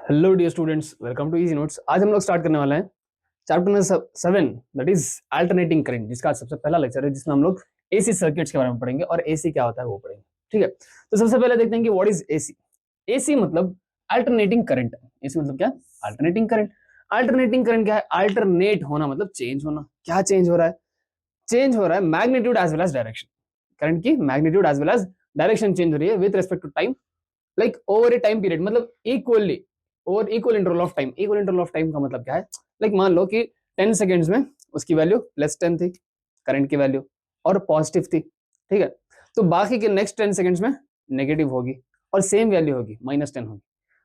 Hello dear students, welcome to Easy Notes. आज हम लोग स्टार्ट करने वाले हैं chapter number 7, that is alternating current, जिसका आज सबसे पहला लेक्चर है, जिसमें हम लोग एसी सर्किट्स के बारे में पढ़ेंगे और एसी क्या होता है वो पढ़ेंगे। ठीक है, तो सबसे पहले देखते हैं कि व्हाट इज एसी। एसी मतलब अल्टरनेटिंग करंट। एसी मतलब क्या? Alternating current. अल्टरनेटिंग करंट क्या है? अल्टरनेट होना मतलब चेंज होना। क्या चेंज हो रहा है? चेंज हो रहा है magnitude as well as direction. Current की magnitude as well as direction change हो रही है with respect to time, like over a time period, मतलब equally over equal interval of time. Equal interval of time का मतलब क्या है? Like मान लो कि 10 सेकेंड्स में उसकी वैल्यू +10 थी, करंट की वैल्यू, और पॉजिटिव थी। ठीक है, तो बाकी के नेक्स्ट 10 सेकेंड्स में नेगेटिव होगी और सेम वैल्यू होगी, -10 होगी।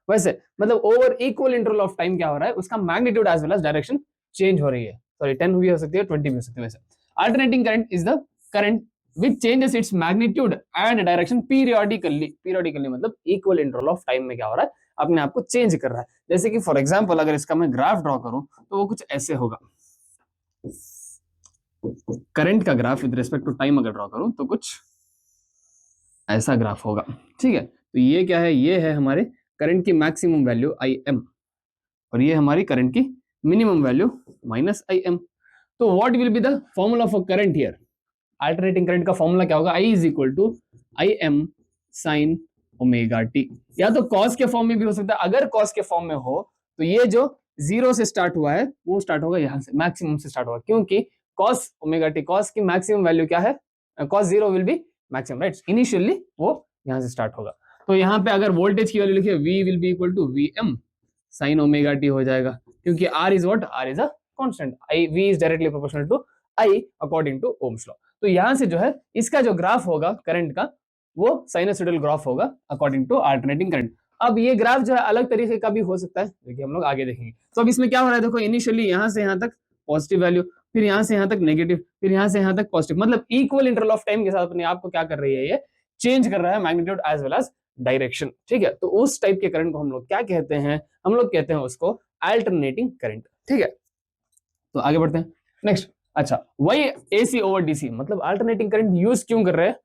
वैसे मतलब over equal interval of time क्या हो रहा है, उसका magnitude as well as direction change हो रही है। सॉरी, 10 भी हो सकती है, 20 भी हो सकती है। वैसे alternating current is the current which changes its magnitude and direction periodically मतलब इक्वल इंटरवल ऑफ टाइम में क्या हो रहा है, अपने आप को चेंज कर रहा है। जैसे कि फॉर एग्जांपल अगर इसका मैं ग्राफ ड्रॉ करूं तो वो कुछ ऐसे होगा। करंट का graph with respect to time अगर ड्रॉ करूं तो कुछ ऐसा ग्राफ होगा। ठीक है, तो ये क्या है? ये है हमारे करंट की मैक्सिमम वैल्यू IM, और ये हमारी करंट की मिनिमम वैल्यू -IM। तो what will be the formula for current here? Alternating current का फॉर्मूला क्या होगा? I is equal to IM sine omega T. या तो कॉस के फॉर्म में भी हो सकता है। अगर कॉस के फॉर्म में हो तो ये जो 0 से स्टार्ट हुआ है वो स्टार्ट होगा यहाँ से, मैक्सिमम से स्टार्ट होगा, क्योंकि कॉस ओमेगा टी, कॉस की मैक्सिमम वैल्यू क्या है? Cos 0 will be maximum, right? Initially वो यहाँ से स्टार्ट होगा। तो यहाँ पे अगर वोल्टेज की वैल्यू लिखिए, V will be equal to VM sine omega t हो जाएगा, क्योंकि R is what? R is a constant. V is directly proportional to I according to Ohm's law. तो यहां से जो है इसका जो ग्राफ होगा करंट का, वो साइनसोइडल ग्राफ होगा अकॉर्डिंग टू अल्टरनेटिंग करंट। अब ये ग्राफ जो है अलग तरीके का भी हो सकता है, देखिए हम लोग आगे देखेंगे। तो अब इसमें क्या हो रहा है, देखो इनिशियली यहां से यहां तक पॉजिटिव वैल्यू, फिर यहां से यहां तक नेगेटिव, फिर यहां से यहां तक पॉजिटिव, मतलब इक्वल इंटरवल ऑफ टाइम के साथ अपने आप को क्या कर रही है, ये चेंज कर रहा है magnitude as well as direction. ठीक है, तो उस टाइप के करंट को हम लोग क्या कहते हैं? हम लोग कहते हैं उसको अल्टरनेटिंग करंट। ठीक है, तो आगे बढ़ते हैं नेक्स्ट। अच्छा, वही एसी ओवर डीसी, मतलब अल्टरनेटिंग करंट यूज क्यों कर रहे हैं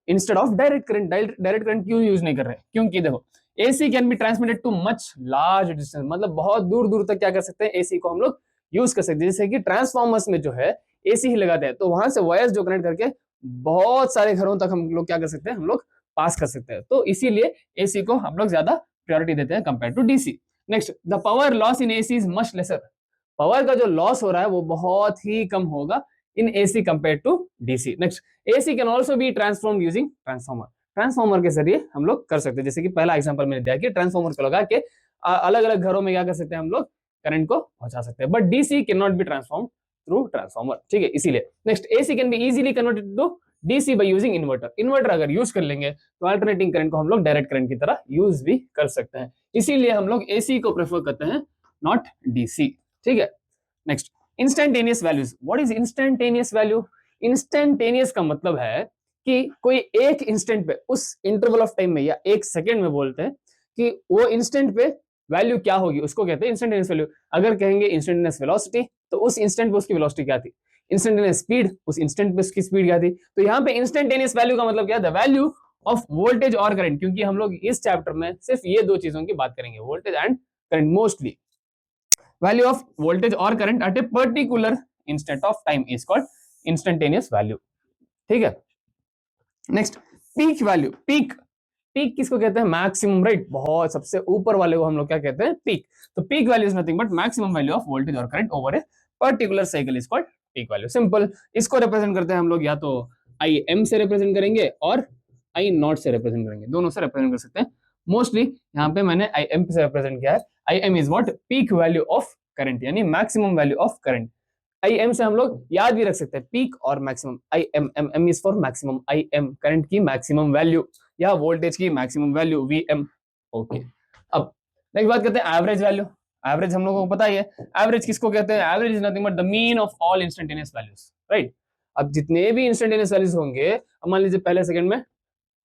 instead of direct current? Direct current क्यों यूज नहीं कर रहे? क्योंकि देखो AC can be transmitted too much large distance, मतलब बहुत दूर दूर तक क्या कर सकते हैं, एसी को हम लोग यूज कर सकते हैं। जैसे कि ट्रांसफॉर्मर्स में जो है एसी ही लगाते हैं, तो वहां से वायर्स जो कनेक्ट करके बहुत सारे घरों तक हम लोग क्या कर सकते हैं, हम लोग पास कर सकते हैं। तो इसीलिए एसी को हम लोग ज्यादा प्रायोरिटी देते हैं compare to DC. Next, the power loss in AC is much lesser. Power का जो लॉस हो रहा है वो बहुत ही कम होगा in AC compare to DC. Next, AC can also be transformed using transformer. Transformer के जरिए हम लोग कर सकते हैं, जैसे कि पहला एग्जांपल मैंने दिया कि ट्रांसफॉर्मर को लगा के अलग अलग घरों में क्या कर सकते हैं, हम लोग करंट को पहुंचा सकते हैं। But DC cannot be transform through transformer. ठीक है, इसीलिए next, AC can be easily converted to DC by using inverter. Inverter अगर यूज कर लेंगे तो अल्टरनेटिंग करंट को हम लोग डायरेक्ट करंट की तरह यूज भी कर सकते हैं। इसीलिए हम लोग एसी को प्रेफर करते हैं, नॉट डीसी। ठीक है, next, instantaneous values. What is instantaneous value? Instantaneous का मतलब है कि कोई एक इंस्टेंट पे, उस इंटरवल ऑफ टाइम में या एक सेकेंड में बोलते हैं कि वो इंस्टेंट पे वैल्यू क्या होगी, उसको कहते हैं इंस्टेंटेनियस वैल्यू। अगर कहेंगे इंस्टेंटेनियस वेलोसिटी, तो उस इंस्टेंट पे उसकी वेलोसिटी क्या थी। इंस्टेंटेनियस स्पीड, उस इंस्टेंट पे उसकी स्पीड क्या थी। तो यहाँ पे इंस्टेंटेनियस वैल्यू का मतलब क्या है? द वैल्यू ऑफ वोल्टेज और करंट, क्योंकि हम लोग इस चैप्टर में सिर्फ ये दो चीजों की बात करेंगे, voltage and current mostly. Value of voltage or current at a particular instant of time is called instantaneous value. ठीक है, next, peak value. Peak, peak किसको कहते हैं? Maximum, right? बहुत सबसे ऊपर वाले को हम लोग क्या कहते हैं? पीक। तो peak value is nothing but maximum value of voltage और current over a particular cycle is called peak value. Simple, इसको रिप्रेजेंट करते हैं हम लोग या तो आई एम से रिप्रेजेंट करेंगे और आई नॉट से रिप्रेजेंट करेंगे, दोनों से रिप्रेजेंट कर सकते हैं। मोस्टली यहाँ पे मैंने आई एम से रिप्रेजेंट किया है। I M is what? Peak value of current, यानी maximum value of current. I M से हम लोग याद भी रख सकते हैं, पीक और maximum. I M, M M is for maximum. I M current की मैक्सिमम वैल्यू या वोल्टेज की maximum value, V M. Okay, अब नेक्स्ट बात करते हैं एवरेज वैल्यू। एवरेज हम लोगों को पता ही है, एवरेज किसको कहते हैं? Average is nothing but the mean of all instantaneous values, right? अब जितने भी इंस्टेंटेनियस वैल्यूज होंगे, अब मान लीजिए पहले सेकंड में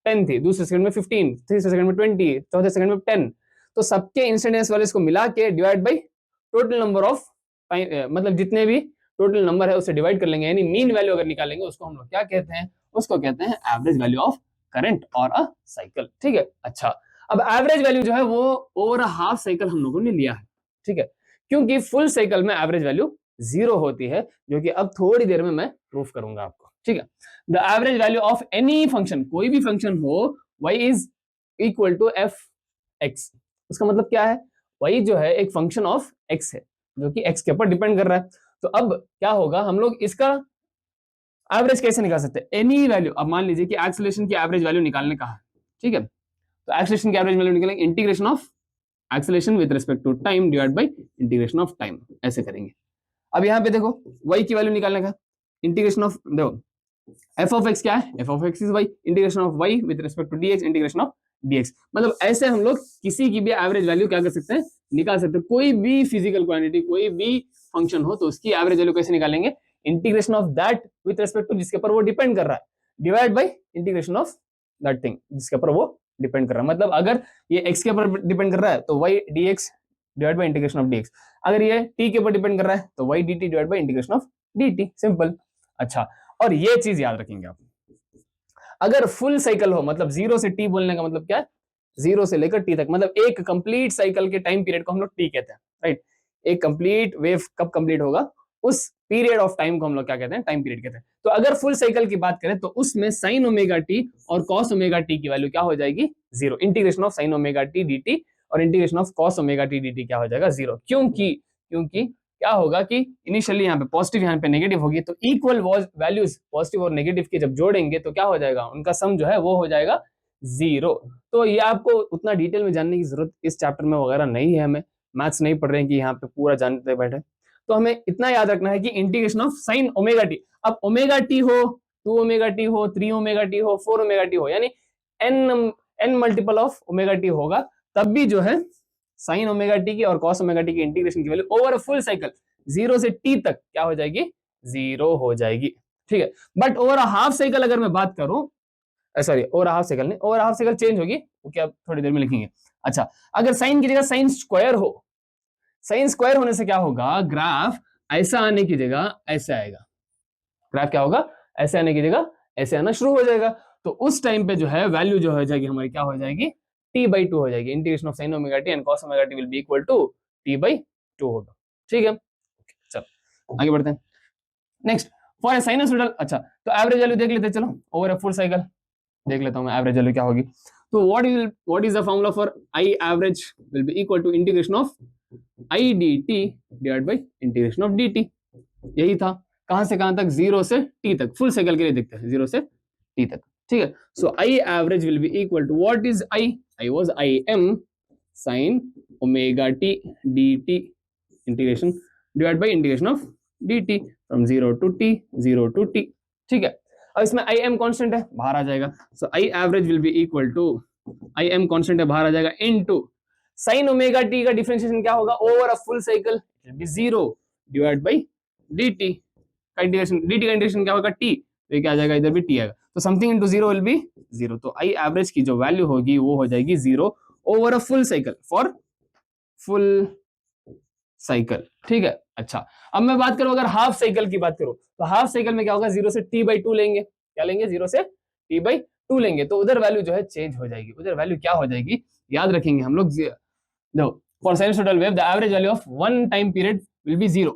10 थी, दूसरे सेकंड में 15, तीसरे सेकंड में 20, चौथे सेकंड में 10, तो सबके इंस्टेंटेनियस वैल्यूज को मिला के divide by total number of, मतलब जितने भी टोटल नंबर है उससे डिवाइड कर लेंगे, यानी मीन वैल्यू अगर निकालेंगे उसको हम लोग क्या कहते हैं? उसको कहते हैं एवरेज वैल्यू ऑफ करंट और अ साइकिल। ठीक है, अच्छा, अब एवरेज वैल्यू जो है वो ओवर हाफ साइकिल हम लोगों ने लिया है, ठीक है, क्योंकि फुल साइकिल में एवरेज वैल्यू 0 होती है, जो कि अब थोड़ी देर में मैं प्रूफ करूंगा आपको, ठीक है। The average value of any function, कोई भी फंक्शन हो, y is equal to f x. उसका मतलब क्या है, y जो है एक फंक्शन ऑफ x है, जो कि x के ऊपर डिपेंड कर रहा है। तो अब क्या होगा, हम लोग इसका एवरेज कैसे निकाल सकते हैं, एनी वैल्यू। अब मान लीजिए कि एक्सेलरेशन की एवरेज वैल्यू निकालने का है, ठीक है, तो एक्सेलरेशन की एवरेज वैल्यू निकालेंगे integration of acceleration with respect to time divide by integration of time, ऐसे करेंगे। अब यहाँ पे देखो y की वैल्यू निकालने का, इंटीग्रेशन ऑफ, देखो एफ ऑफ एक्स क्या है, f of x is y, integration of y with respect to dx, integration of dx। मतलब ऐसे हम लोग किसी की भी एवरेज वैल्यू क्या कर सकते हैं, निकाल सकते हैं। कोई भी फिजिकल क्वांटिटी, कोई भी फंक्शन हो तो उसकी एवरेज वैल्यू कैसे निकालेंगे, integration of that with respect to जिसके ऊपर वो डिपेंड कर रहा है, divide by integration of that thing जिसके ऊपर वो डिपेंड कर रहा है। मतलब अगर ये x के ऊपर डिपेंड कर रहा है तो y dx divide by integration of dx, अगर ये t के ऊपर डिपेंड कर रहा है तो y dt divide by integration of dt, simple. अच्छा, और ये चीज याद रखेंगे आप, अगर फुल साइकिल हो, मतलब 0 से t बोलने का मतलब क्या है, 0 से लेकर t तक, मतलब एक कंप्लीट साइकिल के टाइम पीरियड को हम लोग t कहते हैं, राइट। एक कंप्लीट वेव कब कंप्लीट होगा, उस पीरियड ऑफ टाइम को हम लोग क्या कहते हैं, टाइम पीरियड कहते हैं। तो अगर फुल साइकिल की बात करें तो उसमें साइन ओमेगा टी और कॉस ओमेगा टी की वैल्यू क्या हो जाएगी, 0। Integration of sine omega T dt और integration of cos omega T dt क्या हो जाएगा, 0। क्योंकि क्योंकि क्या होगा कि इनिशियली यहाँ पे पॉजिटिव, यहाँ पे नेगेटिव होगी, तो इक्वल वैल्यूज पॉजिटिव और नेगेटिव के जब जोड़ेंगे तो क्या हो जाएगा, उनका सम जो है वो हो जाएगा 0। तो ये आपको उतना डिटेल में जानने की जरूरत इस चैप्टर में वगैरह नहीं है, हमें मैथ्स नहीं पढ़ रहे हैं कि यहाँ पे पूरा जानते बैठे। तो हमें इतना याद रखना है कि integration of sine omega T, अब ओमेगा टी हो, 2 ओमेगा टी हो, 3 ओमेगा टी हो, 4 ओमेगा टी हो, यानी n multiple of omega t होगा, तब भी जो है साइन ओमेगा टी की और कॉस ओमेगा टी की इंटीग्रेशन की value over a full cycle 0 से t तक क्या हो जाएगी, 0 हो जाएगी, ठीक है। But over a half cycle अगर मैं बात करूं, सॉरी ओवर हाफ साइकिल नहीं, ओवर हाफ साइकिल चेंज होगी, वो क्या थोड़ी देर में लिखेंगे। अच्छा, अगर साइन की जगह साइन स्क्वायर हो, साइन स्क्वायर होने से क्या होगा, ग्राफ ऐसा आने की जगह ऐसे आएगा, ग्राफ क्या होगा, ऐसे आने की जगह ऐसे आना शुरू हो जाएगा। तो उस टाइम पे जो है वैल्यू जो हो जाएगी हमारी, क्या हो जाएगी, t/2 हो जाएगी। Integration of sine omega T and cos omega t will be equal to t/2 होगा, ठीक है। चलो आगे बढ़ते हैं। नेक्स्ट फॉर ए साइनसोइडल, अच्छा तो एवरेज वैल्यू देख लेते हैं, चलो ओवर ए फुल साइकिल देख लेता हूं मैं एवरेज वैल्यू क्या होगी। तो what is the formula for I average will be equal to integration of I d T divide by integration of D T. यही था, कहां से कहां तक, 0 से t तक, फुल साइकिल के लिए देखते हैं 0 से t तक, ठीक है। So I average will be equal to what is I was I M sine omega T D T integration divide by integration of D T from 0 to t, 0 to t, ठीक है। अब इसमें आई M constant है, बाहर आ जाएगा। So I average will be equal to, I M constant है, बाहर आ जाएगा, इनटू साइन ओमेगा टी का डिफरेंशिएशन क्या होगा, over a full cycle it will be 0 divide by dt का इंटीग्रेशन, dt का इंटीग्रेशन क्या होगा t, तो ये क्या आ जाएगा, इधर भी t आएगा, तो समथिंग इनटू 0 विल बी 0। तो आई एवरेज की जो वैल्यू होगी वो हो जाएगी 0 over a full cycle, for full cycle, ठीक है। अच्छा, अब मैं बात करूं अगर हाफ साइकिल की बात करूं, तो हाफ साइकिल में क्या होगा, 0 से t/2 लेंगे, क्या लेंगे, 0 से t/2 लेंगे, तो उधर वैल्यू जो है चेंज हो जाएगी। उधर वैल्यू क्या हो जाएगी, याद रखेंगे हम लोग, देखो for sinusoidal wave the average value of one time period will be 0,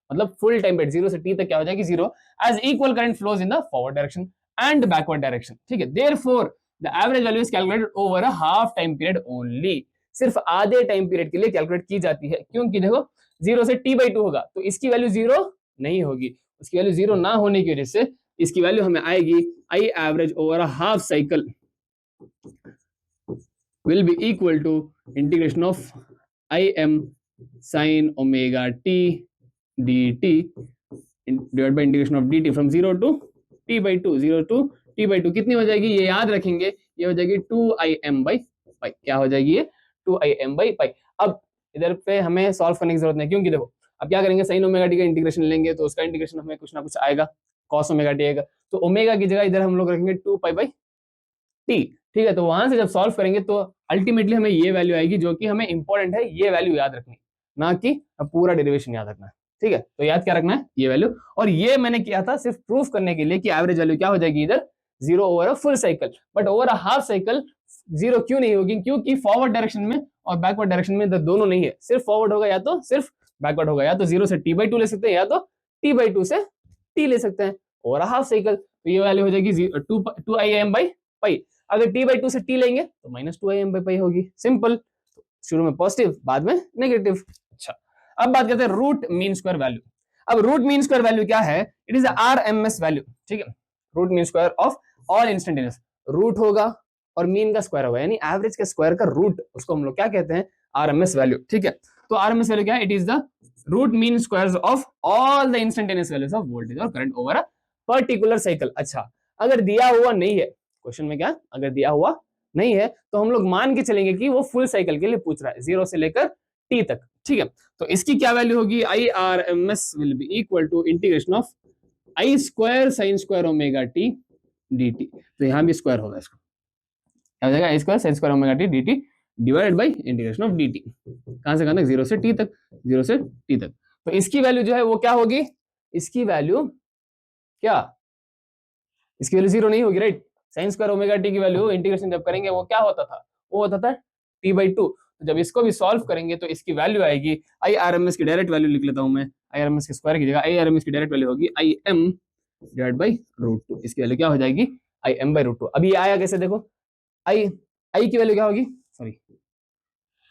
मतलब फुल टाइम पीरियड 0 से t तक क्या हो जाएगी, 0, as equal current flows in the forward direction and backward direction, ठीक है। Therefore the average value is calculated over a half time period only, सिर्फ आधे टाइम पीरियड के लिए कैलकुलेट की जाती है, क्योंकि देखो 0 से t/2 होगा तो इसकी वैल्यू 0 नहीं होगी, उसकी वैल्यू 0 ना होने की वजह से इसकी वैल्यू हमें आएगी I average over a half cycle will be equal to integration of im sin omega t dt divided by integration of dt from 0 to t/2, 0 to t/2 कितनी हो जाएगी, ये याद रखेंगे, ये हो जाएगी 2im/pi, क्या हो जाएगी ये, 2im/pi। अब इधर पे हमें सॉल्व करने की जरूरत नहीं, क्योंकि देखो अब क्या करेंगे, साइन ओमेगा टी का इंटीग्रेशन लेंगे तो उसका इंटीग्रेशन हमें कुछ ना कुछ आएगा, कॉस ओमेगा टी आएगा, तो ओमेगा की जगह इधर हम लोग रखेंगे 2π/t, ठीक है। तो वहां से जब सॉल्व करेंगे तो अल्टीमेटली हमें ये वैल्यू आएगी, जो कि हमें इंपॉर्टेंट है, ये वैल्यू याद रखनी, ना कि पूरा डेरिवेशन याद रखना है, ठीक है। तो याद क्या रखना है, ये वैल्यू, और ये मैंने किया था सिर्फ प्रूफ करने के लिए कि एवरेज वैल्यू क्या हो जाएगी इधर zero over a full cycle, but over a half cycle zero क्यों नहीं होगी, क्योंकि फॉरवर्ड डायरेक्शन में और बैकवर्ड डायरेक्शन में दोनों नहीं है, सिर्फ फॉरवर्ड होगा या तो सिर्फ बैकवर्ड होगा, या तो जीरो से t/2 ले सकते हैं या तो t/2 से t ले सकते हैं ओवर अ हाफ साइकिल। तो ये वैल्यू हो जाएगी 2im/पाई। अगर t/2 से t लेंगे तो -2im/पाई होगी, सिंपल। शुरू में पॉजिटिव बाद में नेगेटिव। अच्छा, अब बात करते हैं रूट मीन स्क्वायर वैल्यू। अब रूट मीन स्क्वायर वैल्यू क्या है, इट इज RMS वैल्यू, ठीक है। Root mean square of all instantaneous, root होगा और मीन का स्क्वायर होगा, यानी एवरेज के स्क्वायर का रूट, उसको हम लोग क्या कहते हैं, RMS वैल्यू, ठीक है। तो RMS वैल्यू क्या है, it is the root mean squares of all the instantaneous values of voltage और current over a particular cycle. अच्छा, अगर दिया हुआ नहीं है क्वेश्चन में, क्या अगर दिया हुआ नहीं है तो हम लोग मान के चलेंगे कि वो फुल साइकिल के लिए पूछ रहा है, जीरो से लेकर टी तक, ठीक है। तो इसकी क्या वैल्यू होगी, IRMS will be equal to integration of I square sine square omega T dt। तो यहां भी स्क्वायर होगा, इसको क्या हो जाएगा, I square sine square omega T dt divided by integration of dt, कहां से कहां तक, जीरो से टी तक, जीरो से टी तक। तो इसकी वैल्यू जो है वो क्या होगी, इसकी वैल्यू क्या, इसकी वैल्यू जीरो नहीं होगी, right. Sign square omega T की वैल्यू इंटीग्रेशन जब करेंगे वो क्या होता था, वो होता था t/2। तो जब इसको भी सॉल्व करेंगे तो इसकी वैल्यू आएगी, IRMS की डायरेक्ट वैल्यू लिख लेता हूं मैं, IRMS के स्क्वायर की जगह IRMS की डायरेक्ट वैल्यू होगी IM डिवाइड बाई √2। इसकी वैल्यू क्या हो जाएगी, IM/√2। अब ये आया कैसे, देखो आई की वैल्यू क्या होगी, सॉरी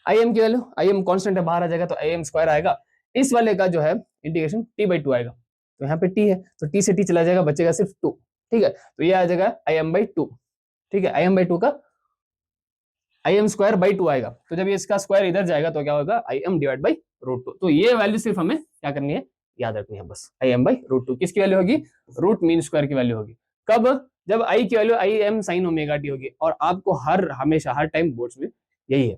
IM की वैल्यू, IM कांस्टेंट है, बाहर आ जाएगा तो IM स्क्वायर आएगा। इस वाले का जो है इंटीग्रेशन t/2 आएगा, तो यहाँ पे t है तो t से t चला जाएगा, बचेगा सिर्फ 2, ठीक है। तो ये आ जाएगा IM/2, ठीक है। IM/2 का IM स्क्वायर बाई 2 आएगा, तो जब ये इसका स्क्वायर इधर जाएगा तो क्या होगा, IM डिवाइड बाई √2। तो ये वैल्यू सिर्फ हमें क्या करनी है, याद रखनी है बस, IM/√2 किसकी वैल्यू होगी, रूट मीन स्क्वायर की वैल्यू होगी। कब, जब I की value IM sine omega T होगी, और आपको हमेशा हर टाइम बोर्ड्स में यही है,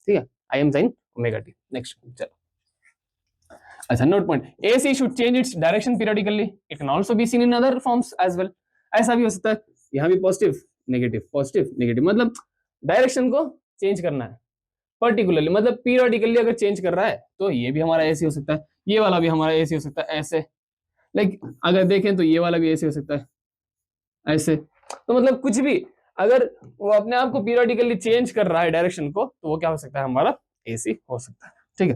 ठीक है, IM sine omega T. Next चलो, अच्छा note point, AC should change its direction periodically, it can also be seen in other forms as well। ऐसा भी हो सकता है, यहाँ भी पॉजिटिव नेगेटिव, मतलब डायरेक्शन को चेंज करना है पर्टिकुलरली, मतलब पीरियडिकली अगर चेंज कर रहा है तो ये भी हमारा ऐसे हो सकता है, ये वाला भी हमारा ऐसे हो सकता है, ऐसे। लाइक अगर देखें तो ये वाला भी ऐसे हो सकता है, ऐसे। तो मतलब कुछ भी अगर वो अपने आप को पीरियडिकली चेंज कर रहा है डायरेक्शन को, तो वो क्या हो सकता है, हमारा AC हो सकता है, ठीक है।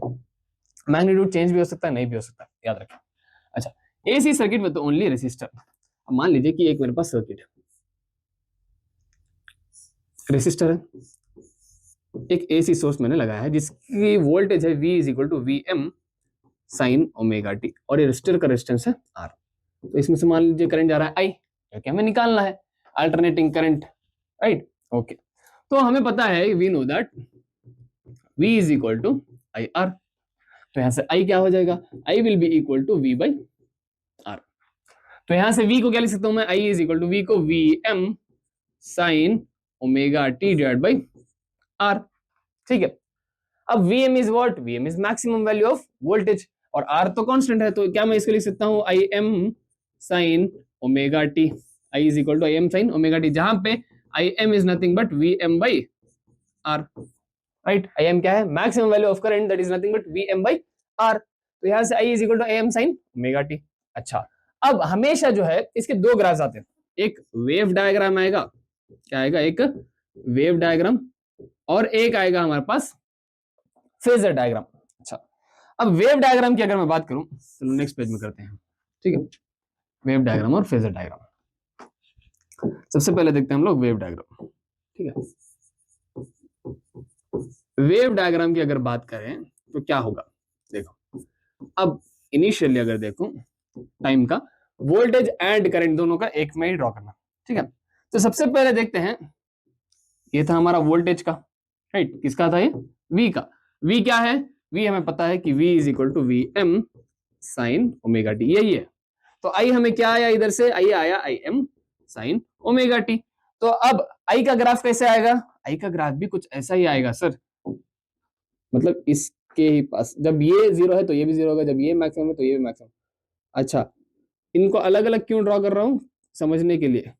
मैग्नीट्यूड चेंज भी हो सकता है, नहीं भी हो सकता है, याद रखें। अच्छा, AC सर्किट में तो ओनली रेसिस्टर। अब मान लीजिए कि एक मेरे पास सर्किट है, रेसिस्टर है, एक AC सोर्स मैंने लगाया है जिसकी वोल्टेज है V is equal to VM sine omega T, और ये रेसिस्टर का रेजिस्टेंस है R। तो इसमें से मान लीजिए करंट जा रहा है I, क्योंकि हमें निकालना है अल्टरनेटिंग करंट, राइट, ओके। तो हमें पता है, we know that V is equal to IR। तो यहां से I क्या हो जाएगा, I will be equal to V by R। तो यहां से V को क्या लिख सकता हूं मैं, I is equal to V को VM sine omega T divide by R, ठीक है। अब Vm is what, Vm is maximum value of voltage, और R तो कांस्टेंट है, तो क्या मैं इसको लिख सकता हूं, IM sine omega t, I is equal to IM sine omega t, जहां पे IM is nothing but VM by R, right. IM क्या है, maximum value of current, that is nothing but VM by R। तो यहां से I is equal to IM sine omega T. अच्छा, अब हमेशा जो है इसके दो ग्राफ्स आते हैं, एक वेव डायग्राम आएगा, क्या आएगा, एक वेव डायग्राम, और एक आएगा हमारे पास फेजर डायग्राम। अच्छा, अब वेव डायग्राम की अगर मैं बात करूं, चलो नेक्स्ट पेज में करते हैं, ठीक है, वेव डायग्राम और फेजर डायग्राम। सबसे पहले देखते हैं हम लोग वेव डायग्राम, ठीक है। वेव डायग्राम की अगर बात करें तो क्या होगा, देखो, अब इनिशियली अगर देखो टाइम का वोल्टेज एंड करंट दोनों का एक में ही ड्रॉ करना, ठीक है। तो सबसे पहले देखते हैं, ये था हमारा वोल्टेज का, राइट, किसका था ये, V का। V क्या है, V हमें पता है कि V is equal to VM sine omega T, यही है। तो I हमें क्या आया इधर से, I आया IM साइन ओमेगा टी। तो अब I का ग्राफ कैसे आएगा, I का ग्राफ भी कुछ ऐसा ही आएगा सर, मतलब इसके ही पास, जब ये जीरो है तो ये भी जीरो होगा, जब ये मैक्सिमम है तो ये भी मैक्सिमम। अच्छा, इनको अलग अलग क्यों ड्रॉ कर रहा हूं, समझने के लिए,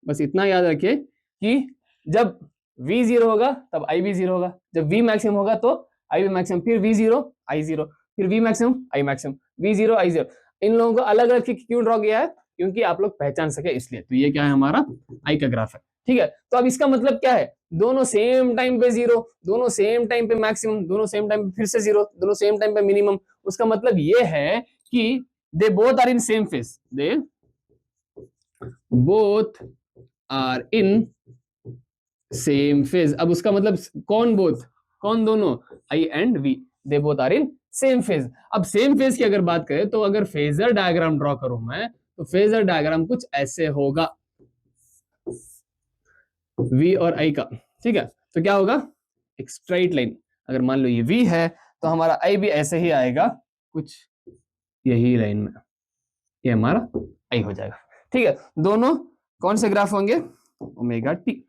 बस इतना याद रखिए कि जब V जीरो होगा तब I भी जीरो होगा, जब V मैक्सिमम होगा तो I भी मैक्सिमम, फिर V जीरो I जीरो, फिर V maximum I maximum, V zero I zero. इन लोगों को अलग अलग क्यों ड्रॉ किया है, क्योंकि आप लोग पहचान सके इसलिए। तो ये क्या है हमारा आई का ग्राफ है, ठीक है। तो अब इसका मतलब क्या है, दोनों सेम टाइम पे जीरो, दोनों सेम टाइम पे मैक्सिमम, दोनों सेम टाइम पे फिर से जीरो, दोनों सेम टाइम पे मिनिमम। उसका मतलब ये है कि they both are in same phase, they both are in same phase. अब उसका मतलब कौन बोथ, कौन दोनों, I and V, they both are in same phase. अब सेम फेज की अगर बात करें तो अगर फेजर डायग्राम ड्रॉ करूं मैं, तो फेजर डायग्राम कुछ ऐसे होगा, वी और आई का, ठीक है। तो क्या होगा, एक स्ट्राइट लाइन, अगर मान लो ये वी है तो हमारा आई भी ऐसे ही आएगा कुछ यही लाइन में, ये हमारा आई हो जाएगा, ठीक है। दोनों कौन से ग्राफ होंगे, ओमेगा टी,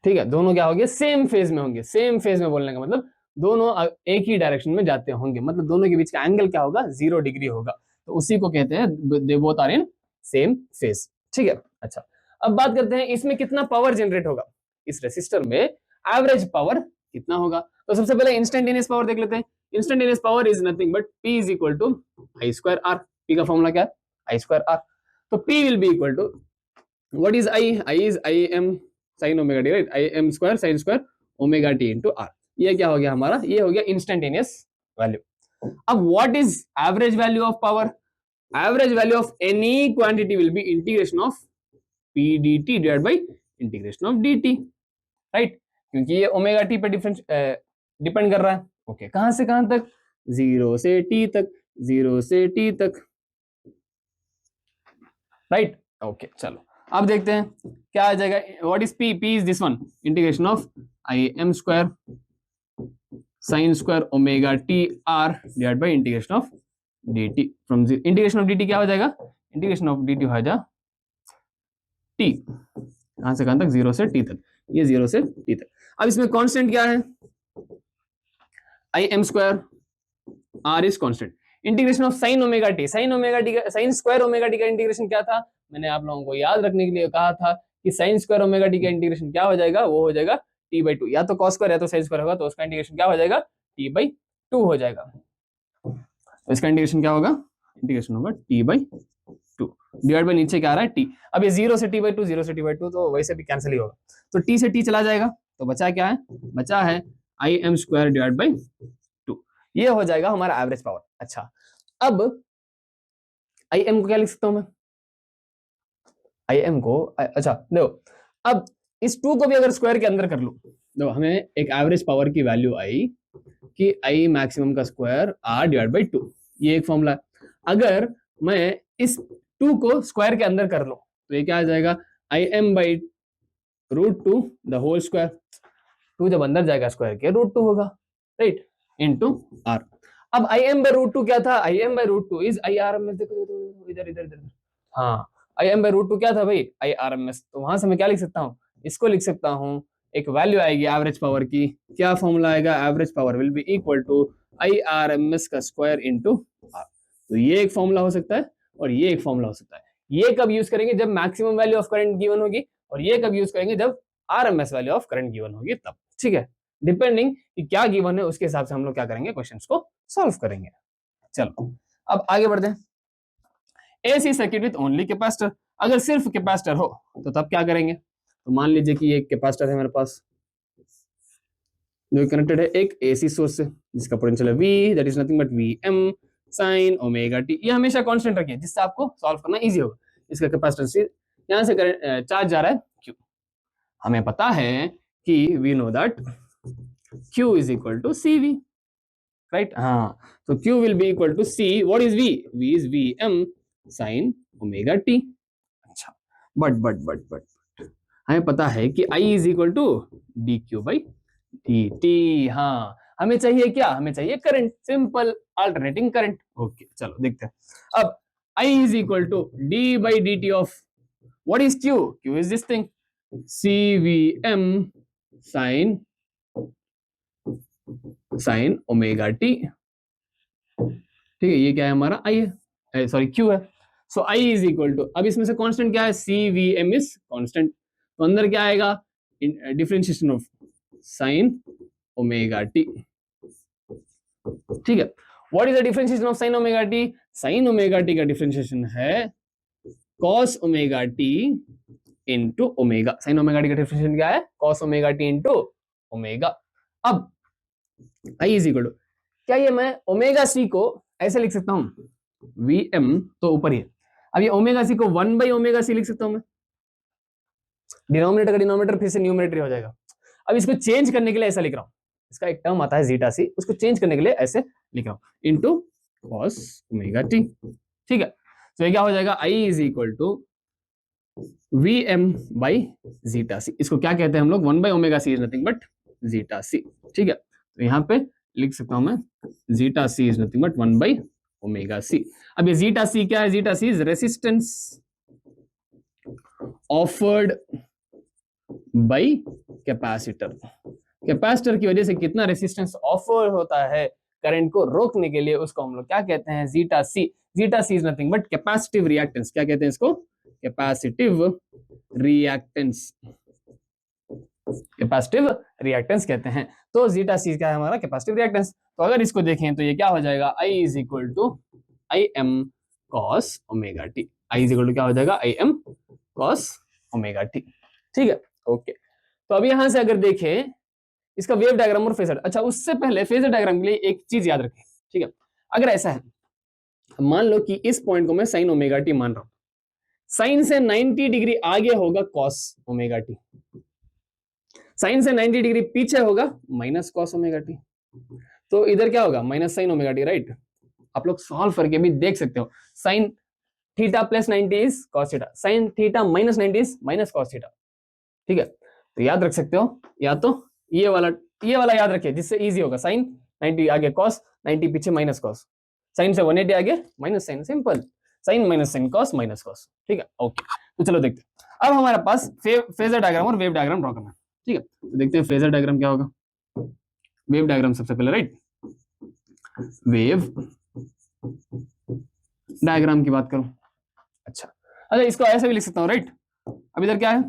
ठीक है। दोनों क्या होंगे, सेम फेज में होंगे। सेम फेज में बोलने का मतलब दोनों एक ही डायरेक्शन में जाते होंगे, मतलब दोनों के बीच का एंगल क्या होगा, 0 डिग्री होगा। तो उसी को कहते हैं they both are in same phase, ठीक है। अच्छा, अब बात करते हैं इसमें कितना पावर जनरेट होगा, इस रेसिस्टर में एवरेज पावर कितना होगा। तो सबसे पहले इंस्टेंटेनियस पावर देख लेते हैं। Instantaneous power is nothing but P is equal to I square R. P का फॉर्मूला क्या है, आई स्क्वायर आर। तो P will be equal to, what is I, I is I M sine omega T, right, I M square sine square omega T into R. ये क्या हो गया हमारा, ये हो गया इंस्टेंटेनियस वैल्यू। अब what is average value of power, average value of any quantity will be integration of P D T divide by integration of D T, right, क्योंकि ये ओमेगा टी पे डिफरेंस डिपेंड कर रहा है। Okay, कहां से कहां तक, 0 से t तक, 0 से t तक, राइट। ओके, चलो अब देखते हैं क्या आ जाएगा। What is p, p is this one, integration of I M square sine square omega T R divide by integration of D T. From integration of D T क्या हो जाएगा, इंटीग्रेशन ऑफ डी टी हो जाएगा T, कहां से कहां तक, 0 से t तक, ये 0 से t तक। अब इसमें कांस्टेंट क्या है, I M square, R is constant, integration of sine omega T, sine omega T का, साइन स्क्वायर ओमेगा टी का इंटीग्रेशन क्या था, मैंने आप लोगों को याद रखने के लिए कहा था कि साइन स्क्वायर ओमेगा टी का इंटीग्रेशन क्या हो जाएगा, वो हो जाएगा टी बाई टू, या तो कॉस स्क्वायर या तो साइन स्क्वायर होगा, तो उसका इंटीग्रेशन क्या हो जाएगा, टी बाई टू हो जाएगा। तो इसका इंटीग्रेशन क्या होगा, इंटीग्रेशन होगा T by two divide by नीचे क्या आ रहा है टी। अब ये 0 से टी बाई टू, 0 से टी बाई टू तो वैसे भी कैंसिल ही होगा, तो टी से टी चला जाएगा, तो बचा क्या है, बचा है I M square divide by two, ये हो जाएगा हमारा एवरेज पावर। अच्छा, अब आई एम को क्या लिख सकता हूं मैं, आई एम को, अच्छा देखो, अब इस 2 को भी अगर स्क्वायर के अंदर कर लूं, देखो हमें एक एवरेज पावर की वैल्यू आई कि आई मैक्सिमम का square R divide by two, ये एक फॉर्मूला है। अगर मैं इस 2 को स्क्वायर के अंदर कर लूं तो ये क्या आ जाएगा, I M by root two the whole square, 2 जब अंदर जाएगा स्क्वायर के रूट 2 होगा, राइट, इनटू आर। अब आई एम बाई रूट 2 क्या था, I M by root 2 is I R M S, देखो इधर इधर इधर, हाँ, आई एम बाई रूट 2 क्या था भाई, आई आर एम एस। तो वहां से मैं क्या लिख सकता हूँ, इसको लिख सकता हूँ, एक वैल्यू आएगी एवरेज पावर की, क्या फॉर्मूला आएगा, average power will be equal to I R M S का स्क्वायर इनटू आर। तो ये एक फॉर्मूला हो सकता है और ये एक फॉर्मूला हो सकता है। ये कब यूज करेंगे, जब maximum value of current given होगी, और ये कब यूज करेंगे, जब RMS value of current given होगी तब, ठीक है। डिपेंडिंग कि क्या गिवन है उसके हिसाब से हम लोग क्या करेंगे, क्वेश्चंस को सॉल्व करेंगे। चलो अब आगे बढ़ते हैं। AC circuit with only capacitor, अगर सिर्फ कैपेसिटर हो तो तब क्या करेंगे, तो मान लीजिए कि एक कैपेसिटर है मेरे पास जो कनेक्टेड है एक एसी सोर्स से, जिसका पोटेंशियल है V, that is nothing but Vm sin omega T, ये हमेशा कांस्टेंट रखिए जिससे आपको सॉल्व करना इजी होगा। इसका कैपेसिटेंस यहां से चार्ज जा रहा है Q, हमें पता है कि we know that Q is equal to CV, right, हाँ, तो Q will be equal to C, what is V, V is Vm sin omega T. अच्छा, बट हमें पता है कि I is equal to dQ by dt, हाँ, हमें चाहिए क्या, हमें चाहिए current, simple alternating current. Okay, चलो देखते हैं। अब I is equal to d by dt of what is Q, Q is this thing CVm sin omega T, ठीक है, ये क्या है हमारा I है, सॉरी Q है। सो I इज इक्वल टू, अब इसमें से कांस्टेंट क्या है, CVm इज कांस्टेंट, तो अंदर क्या आएगा, differentiation of sin omega T, ठीक है। What is the differentiation of sine omega T? Sine omega T का डिफरेंशिएशन है cos omega T into omega. Sign omega T का डिफरेंशिएशन क्या है? Cos omega T into omega. अब I is equal to, क्या ये मैं ओमेगा सी को ऐसे लिख सकता हूं? वी एम तो ऊपर ही है, अब ये ओमेगा सी को 1 बाई ओमेगा सी लिख सकता हूं मैं। डिनोमिनेटर का डिनोमिनेटर फिर से न्यूमरेटर हो जाएगा। अब इसको चेंज करने के लिए ऐसा लिख रहा हूं, इसका एक टर्म आता है जीटा सी, उसको चेंज करने के लिए ऐसे लिख रहा हूं इंटू कॉस ओमेगा टी। ठीक है, तो ये क्या हो जाएगा? I is equal to V M by zeta C. इसको क्या कहते हैं हम लोग? 1 by omega C is nothing but zeta C. ठीक है, तो यहां पे लिख सकता हूं मैं zeta C is nothing but 1 by omega C. अब ये जीटा सी क्या है? Zeta C is resistance offered by capacitor. Capacitor की वजह से कितना रेसिस्टेंस ऑफर होता है करंट को रोकने के लिए, उसको हम लोग क्या कहते हैं? Zeta C. Zeta C is nothing but capacitive reactance. क्या कहते हैं इसको? Capacitive reactance. कैपेसिटिव रिएक्टेंस कहते हैं। तो जीटा सी क्या है हमारा? Capacitive reactance. तो अगर इसको देखें तो ये क्या हो जाएगा? I is equal to I M cos omega T. I is equal to क्या हो जाएगा? I M cos omega T. ठीक है, ओके। तो अब यहां से अगर देखें इसका वेव डायग्राम और फेजर, अच्छा उससे पहले फेजर डायग्राम के लिए एक चीज याद रखें। ठीक है, अगर ऐसा है, मान लो कि इस पॉइंट को मैं साइन ओमेगा टी मान रहा हूं, साइन से 90 डिग्री आगे होगा कॉस ओमेगा टी, साइन से 90 डिग्री पीछे होगा माइनस कॉस ओमेगा टी। तो इधर क्या होगा? Minus sign omega T, right? आप लोग सॉल्व करके भी देख सकते हो। Sine theta plus 90 is cos theta, sine theta minus 90 is minus cos theta. ठीक है, तो याद रख सकते हो, या तो ये वाला याद रखिए जिससे इजी होगा। साइन 90 आगे कॉस, 90 पीछे माइनस कॉस, साइन से 180 आगे minus sine, simple. Sine minus sine cos minus cos. ठीक है, ओके। तो चलो देखते हैं। अब हमारे पास फेजर डायग्राम और वेव डायग्राम ड्रॉ करना है। ठीक है, तो देखते हैं फेजर डायग्राम क्या होगा। वेव डायग्राम सबसे पहले, राइट? वेव डायग्राम की बात करूं, अच्छा इसको ऐसे भी लिख सकता हूं, राइट? अब इधर क्या है?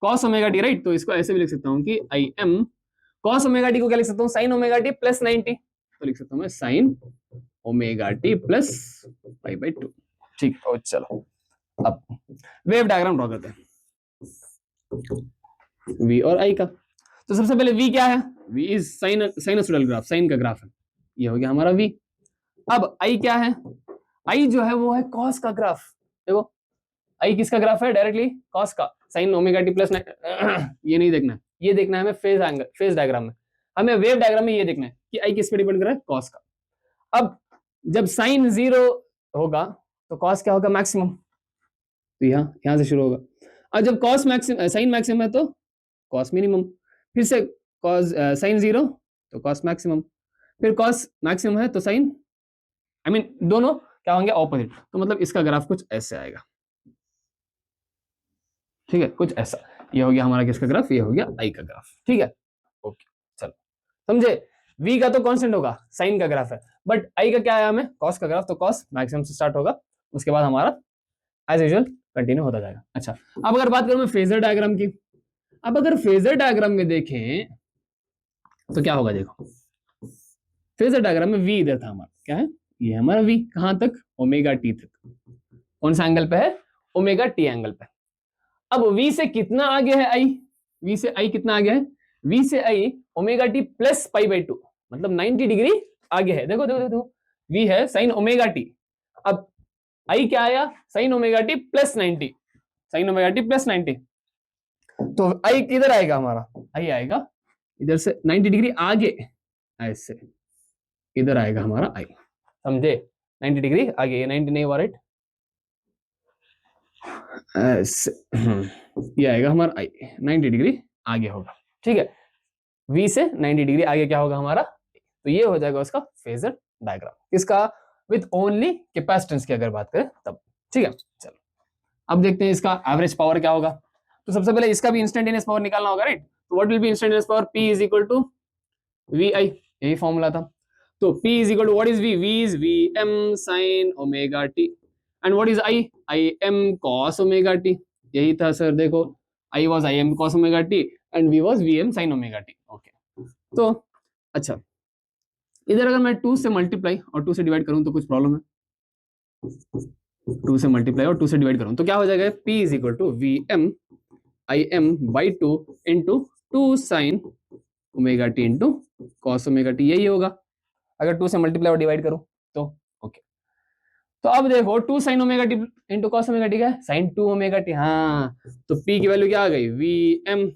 Cos omega T, right? तो इसको ऐसे भी लिख सकता हूं कि आई एम कॉस ओमेगा टी को क्या लिख सकता हूं? Sign omega T plus 90। तो लिख सकता हूं मैं sign omega T plus pi by 2। ठीक है, चलो अब वेव डायग्राम ड्रॉ करते हैं वी और आई का। तो सबसे पहले वी क्या है? V is sinusoidal graph, sine का ग्राफ है, ये हो गया हमारा वी। अब आई क्या है? आई जो है वो है कॉस का ग्राफ। देखो आई किसका ग्राफ है? डायरेक्टली कॉस का। साइन ओमेगा टी प्लस ये नहीं देखना है, ये देखना है हमें फेज एंगल, फेज डायग्राम में। हमें वेव डायग्राम में ये देखना है कि आई किस पे डिपेंड कर रहा है? कॉस का। अब जब साइन 0 होगा तो कॉस क्या होगा? मैक्सिमम। तो यहां से शुरू होगा। और जब कॉस मैक्सिमम, साइन मैक्सिमम है तो कॉस मिनिमम, फिर से कॉस साइन 0 तो कॉस मैक्सिमम, फिर कॉस मैक्सिमम है तो साइन, आई मीन दोनों क्या होंगे? ऑपोजिट। तो मतलब इसका ग्राफ कुछ ऐसे आएगा। ठीक है, कुछ ऐसा। ये हो गया हमारा किसका ग्राफ? ये हो गया आई का ग्राफ। ठीक है, ओके, चलो समझे। v का तो कांस्टेंट होगा, साइन का ग्राफ है, बट आई का क्या है हमें? कॉस का ग्राफ। तो कॉस मैक्सिमम से स्टार्ट होगा, उसके बाद हमारा एज यूजुअल कंटिन्यू होता जाएगा। अच्छा, अब अगर बात करूं मैं फेजर डायग्राम की, अब अगर फेजर डायग्राम में देखें तो क्या होगा? देखो फेजर डायग्राम में v इधर था हमारा, क्या है? ये हमारा v कहां तक? ओमेगा टी तक। कौन सा एंगल पे है? ओमेगा टी एंगल पे। अब v से कितना आगे है आई? v से आई कितना आगे है? v से I omega T plus pi by 2, मतलब 90 डिग्री आगे है। देखो देखो देखो, v है साइन ओमेगा टी, अब आई क्या आया? Sign omega T plus 90, sign omega T plus 90। तो आई किधर आएगा हमारा? आई आएगा इधर से 90 डिग्री आगे, ऐसे इधर आएगा हमारा आई, समझे? 90 डिग्री आगे, ये 90 नहीं हुआ, राइट? ऐसे ये आएगा हमारा आई, 90 डिग्री आगे होगा। ठीक है, v से 90 डिग्री आगे क्या होगा हमारा? तो ये हो जाएगा उसका फेजर डायग्राम, किसका? विथ ओनली कैपेसिटेंस की अगर बात करें तब। ठीक है, चलो अब देखते हैं इसका एवरेज पावर क्या होगा। तो सबसे पहले इसका भी इंस्टेंटेनियस पावर निकालना होगा, राइट? तो what will be instantaneous power? p is equal to V I, यही फॉर्मूला था। तो p is equal to what is v? v is V M sine omega T, and what is i? I M cos omega T, यही था sir. देखो i was I M cos omega T and v was V M sine omega T. Okay, तो अच्छा इधर अगर मैं 2 से multiply और 2 से डिवाइड करूं तो कुछ प्रॉब्लम है? 2 से मल्टीप्लाई और 2 से डिवाइड करूं तो क्या हो जाएगा? P is equal to V M I M by 2 into 2 sine omega T into cos omega T, यही होगा अगर 2 से मल्टीप्लाई और डिवाइड करूं तो। ओके, तो अब देखो 2 sine omega T into cos omega T क्या है? Sine 2 omega T. हाँ, तो P की वैल्यू क्या आ गई? V M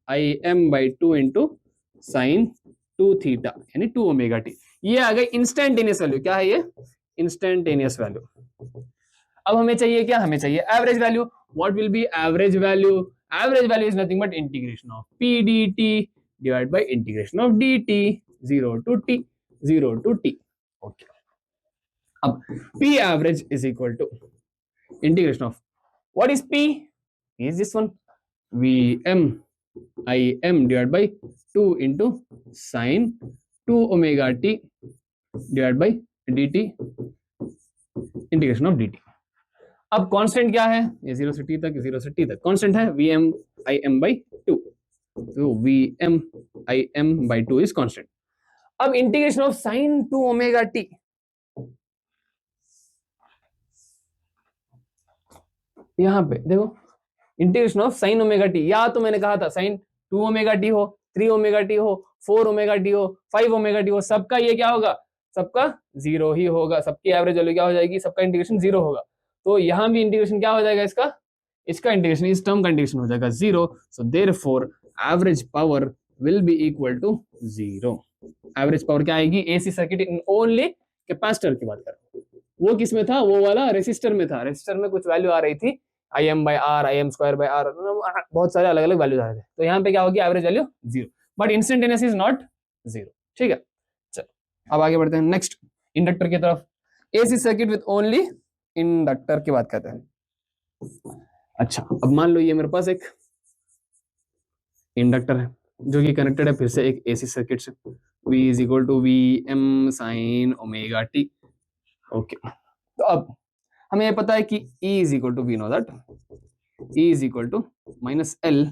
I M by 2 into sine 2 theta यानी 2 ओमेगा टी। ये आ गई इंस्टेंटेनियस वैल्यू। क्या है ये? Instantaneous value. अब हमें चाहिए क्या? हमें चाहिए average value. What will be average value? Average value is nothing but integration of P D T divide by integration of D T, 0 to T, 0 to T. Okay, अब P average is equal to integration of what is P? Is this one Vm Im divided by 2 into sin 2 omega t divided by dt integration of dt। अब constant क्या है? ये 0 से t तक, 0 से t तक constant है Vm Im by 2, तो Vm Im by 2 is constant. अब integration of sin 2 omega t, यहां पे देखो integration of sine omega T, या तो मैंने कहा था साइन 2 ओमेगा टी हो, 3 ओमेगा टी हो, 4 ओमेगा टी हो, 5 ओमेगा टी हो, सबका ये क्या होगा? सबका 0 ही होगा। सबकी एवरेज वैल्यू क्या हो जाएगी? सबका इंटीग्रेशन 0 होगा। तो यहां भी इंटीग्रेशन क्या हो जाएगा इसका? इसका इंटीग्रेशन, इस टर्म का इंटीग्रेशन हो जाएगा 0। So therefore average power will be equal to 0। Average power क्या आएगी? AC circuit in only capacitor की बात कर रहा हूं। वो किस में था? वो वाला रेसिस्टर में था। रेसिस्टर में कुछ वैल्यू आ रही थी I M by R, I M square by R, बहुत सारे अलग अलग वैल्यूज आ रहे थे। तो यहाँ पे क्या होगी? Average value 0, but instantaneous is not 0। ठीक है, चलो अब आगे बढ़ते हैं नेक्स्ट इंडक्टर की तरफ। AC circuit with only inductor की बात करते हैं। अच्छा, अब मान लो ये मेरे पास एक इंडक्टर है जो कि कनेक्टेड है फिर से एक एसी सर्किट से। V is equal to V M sine omega T. Okay, तो अब हमें ये पता है कि E is equal to we know that E is equal to minus L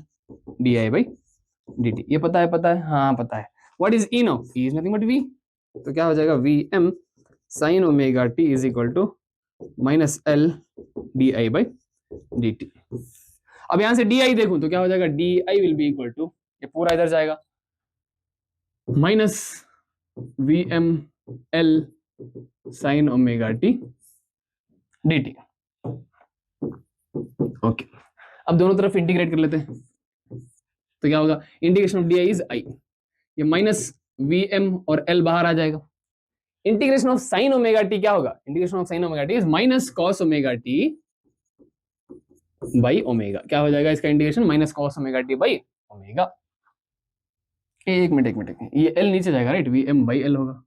D I by D T. ये पता है? पता है, हाँ पता है। What is E now? E is nothing but V। तो क्या हो जाएगा? V M sine omega T is equal to minus L D I by D T. अब यहां से डी आई देखूं तो क्या हो जाएगा? D I will be equal to, ये पूरा इधर जाएगा, minus V M L sine omega T D T. Okay, अब दोनों तरफ इंटीग्रेट कर लेते हैं तो क्या होगा? Integration of D I is I, ये माइनस वी एम और एल बाहर आ जाएगा। Integration of sine omega T क्या होगा? Integration of sine omega T is minus cos omega T by omega. क्या हो जाएगा इसका integration? Minus cos omega T by omega. एक मिनट एक मिनट, ये एल नीचे जाएगा right, V M by L होगा,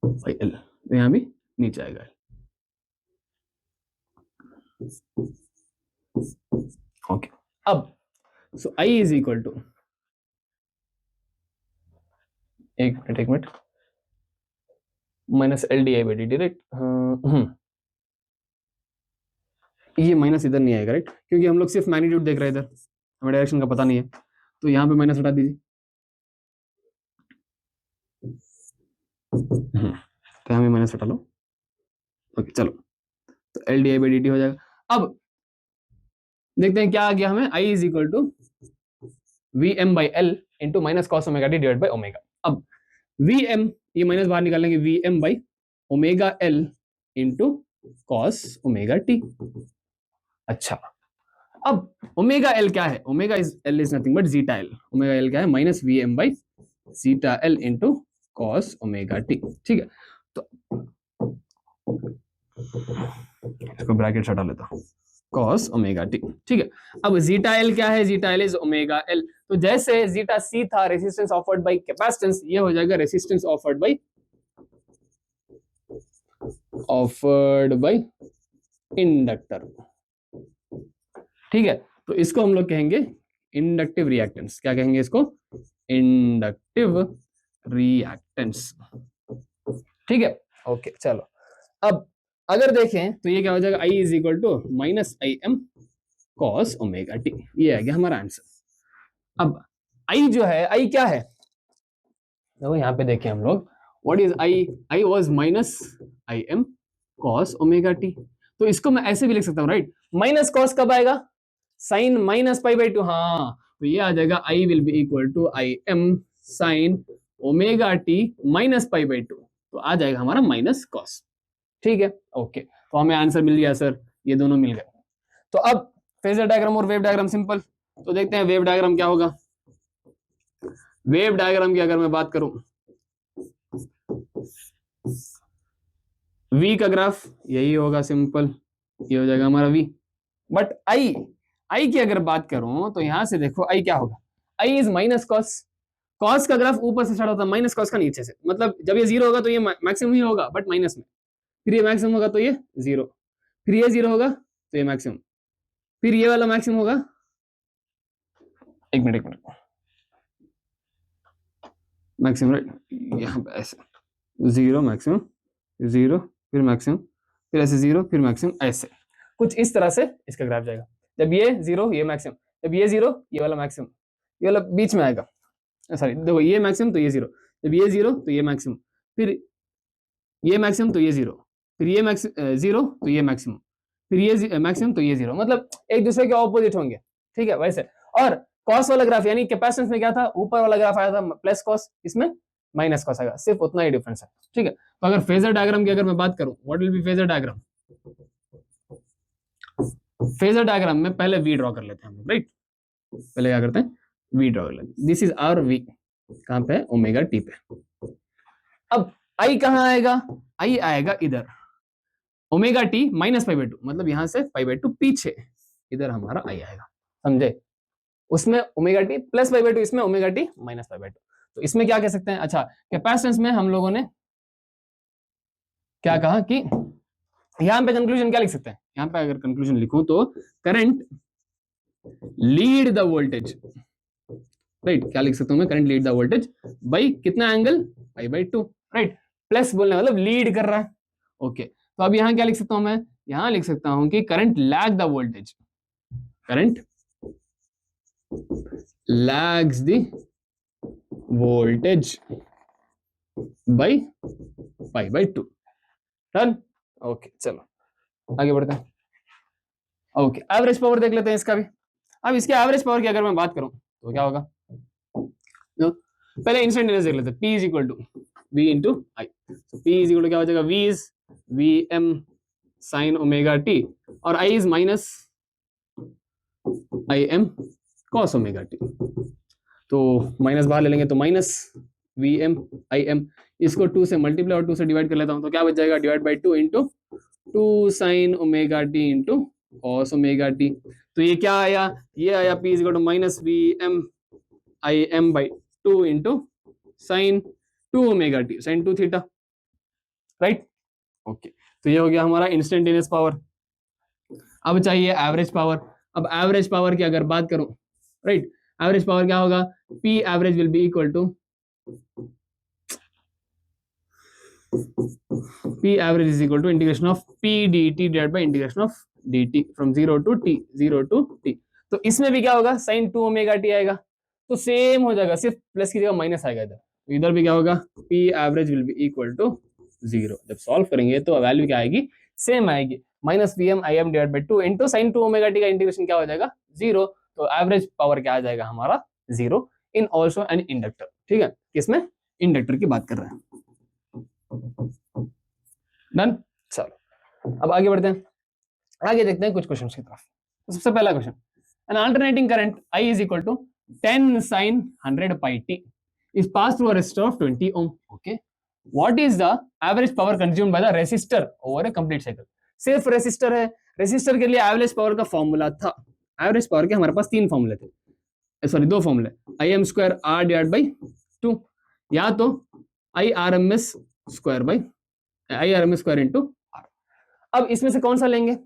बाई एल, तो यहां भी नीचे आएगा। ओके, अब सो आई इज इक्वल टू, एक minute, minus L D I by D T right. ये माइनस इधर नहीं आएगा राइट, क्योंकि हम लोग सिर्फ मैग्नीट्यूड देख रहे हैं, इधर हमें डायरेक्शन का पता नहीं है, तो यहाँ पे माइनस हटा दीजिए। तो यहाँ पे माइनस हटा लो। ओके चलो, तो L D I by D T हो जाएगा। अब देखते हैं क्या आ गया हमें, I is equal to V M by L into minus cos omega T divide by omega. अब वी एम, ये माइनस बाहर निकाल लेंगे, V M by omega L into cos omega T. अच्छा, अब ओमेगा एल क्या है? Omega is L is nothing but zeta L. Omega L क्या है? Minus V M by zeta L into cos omega T. ठीक है, तो इसको ब्रैकेट हटा लेता हूं, कॉस ओमेगा टी। ठीक है, अब जीटा एल क्या है? Zeta L is omega L. तो जैसे जीटा सी था रेसिस्टेंस ऑफर्ड बाय कैपेसिटेंस, ये हो जाएगा रेसिस्टेंस ऑफर्ड बाय इंडक्टर। ठीक है, तो इसको हम लोग कहेंगे इंडक्टिव रिएक्टेंस। क्या कहेंगे इसको? Inductive reactance. ठीक है, ओके चलो, अब अगर देखें तो ये क्या हो जाएगा? I is equal to minus I M cos omega T. ये आ गया हमारा आंसर। अब आई जो है, आई क्या है? देखो यहाँ पे देखें हम लोग, what is I, I was minus I M cos omega T. तो इसको मैं ऐसे भी लिख सकता हूँ, राइट, माइनस कॉस कब आएगा, sine minus pi by two, हाँ, तो ये आ जाएगा I will be equal to I M sine omega T minus pi by two, तो आ जाएगा हमारा माइनस कॉस। ठीक है, ओके, तो हमें आंसर मिल गया सर, ये दोनों मिल गए। तो अब फेजर डायग्राम और वेव डायग्राम सिंपल, तो देखते हैं वेव डायग्राम क्या होगा। वेव डायग्राम की अगर मैं बात करूं, वी का ग्राफ यही होगा, सिंपल, ये हो जाएगा हमारा वी। बट आई, आई की अगर बात करूं तो यहां से देखो आई क्या होगा, I is minus cos, cos का ग्राफ ऊपर से स्टार्ट होता है, माइनस कॉस का नीचे से, मतलब जब ये जीरो होगा तो ये मैक्सिमम ही होगा बट माइनस में, फिर ये मैक्सिमम होगा तो ये जीरो, फिर ये जीरो होगा तो ये मैक्सिमम, फिर ये वाला मैक्सिमम होगा, एक मिनट, मैक्सिमम, राइट, यहाँ पे ऐसे जीरो मैक्सिमम, जीरो फिर मैक्सिमम, फिर ऐसे जीरो फिर मैक्सिमम, ऐसे कुछ इस तरह से इसका ग्राफ जाएगा। जब ये जीरो ये मैक्सिमम, जब ये जीरो ये वाला मैक्सिमम, ये वाला बीच में आएगा, सॉरी देखो ये मैक्सिमम तो ये जीरो, जब ये जीरो तो ये मैक्सिमम, फिर ये मैक्सिमम तो ये जीरो, फिर ये जीरो तो ये मैक्सिमम, फिर ये मैक्सिमम तो ये जीरो, मतलब एक दूसरे के ऑपोजिट होंगे। ठीक है, वैसे। और कॉस वाला ग्राफ यानी कैपेसिटेंस में क्या था, ऊपर वाला ग्राफ आया था प्लस कॉस, इसमें माइनस कॉस आएगा, सिर्फ उतना ही डिफरेंस है। ठीक है, तो अगर फेजर डायग्राम की अगर मैं बात करूं, what will B phasor diagram, phasor diagram में पहले वी ड्रॉ कर लेते हैं हम, राइट, पहले क्या करते हैं, वी ड्रॉ कर लेते हैं, दिस इज आवर वी, कहां पे, ओमेगा टी पे। अब आई कहां आएगा, आई आएगा इधर, omega T minus pi by to, मतलब यहां से पाई बाई टू पीछे, इधर हमारा आई आएगा, समझे, उसमें omega T plus pi by two, इसमें omega T minus pi by two. तो इसमें क्या कह सकते हैं, अच्छा कैपेसिटेंस में हम लोगों ने क्या कहा कि यहां पे कंक्लूजन क्या लिख सकते हैं, यहां पे अगर कंक्लूजन लिखूं तो current lead the voltage, right, क्या लिख सकता हूं मैं, current lead the voltage by कितना angle, pi by two, right, plus बोलने मतलब लीड कर रहा है। ओके, तो अब यहां क्या लिख सकता हूं मैं, यहां लिख सकता हूं कि current lag the voltage, current lags the voltage by pi by two, done. Okay, चलो आगे बढ़ते हैं। ओके, एवरेज पावर देख लेते हैं इसका भी। अब इसके एवरेज पावर की अगर मैं बात करूं तो क्या होगा, पहले इंस्टेंटेनियस देख लेते हैं, P is equal to V into I, तो P इज इक्वल टू क्या हो जाएगा, V is V M sine omega T, और I is minus I M cos omega T, तो माइनस बाहर ले लेंगे तो minus V M I M, इसको 2 से मल्टीप्लाई और 2 से डिवाइड कर लेता हूं, तो क्या बच जाएगा, divide by 2 into 2 sine omega T into cos omega T. तो ये क्या आया, ये आया P is equal to minus V M I M by 2 into sine 2 omega T sine 2 theta, right. Okay, तो ये हो गया हमारा इंस्टेंटेनियस पावर। अब चाहिए एवरेज पावर। अब एवरेज पावर की अगर बात करूं, राइट, एवरेज पावर क्या होगा, P average will be equal to, P average is equal to integration of P dt divided by integration of dt from 0 to t, 0 to t। तो इसमें भी क्या होगा, sin 2 ओमेगा टी आएगा, तो same हो जाएगा, सिर्फ प्लस की जगह माइनस आएगा इधर, तो इधर भी क्या होगा, P average will be equal to 0। जब सॉल्व करेंगे तो वैल्यू क्या आएगी, सेम आएगी, minus V M I M divide by 2 into sine 2 omega T का इंटीग्रेशन क्या हो जाएगा, 0। तो एवरेज पावर क्या आ जाएगा हमारा, 0 इन ऑल्सो एन इंडक्टर। ठीक है, किसमें, इंडक्टर की बात कर रहे हैं, डन। चलो अब आगे बढ़ते हैं, आगे देखते हैं कुछ क्वेश्चंस की तरफ। तो सबसे पहला question, an alternating current I is equal to 10 sin 100 pi t is passed through a resistor of 20 ohm। okay, what is the average power consumed by the resistor over a complete cycle। सिर्फ resistor है, resistor के लिए average power का formula था, average power के हमारे पास 3 फॉर्मूले थे, सॉरी 2 फॉर्मूले, I M square R divide by 2, या तो I R M S square by I R M S square into R. अब इसमें से कौन सा लेंगे,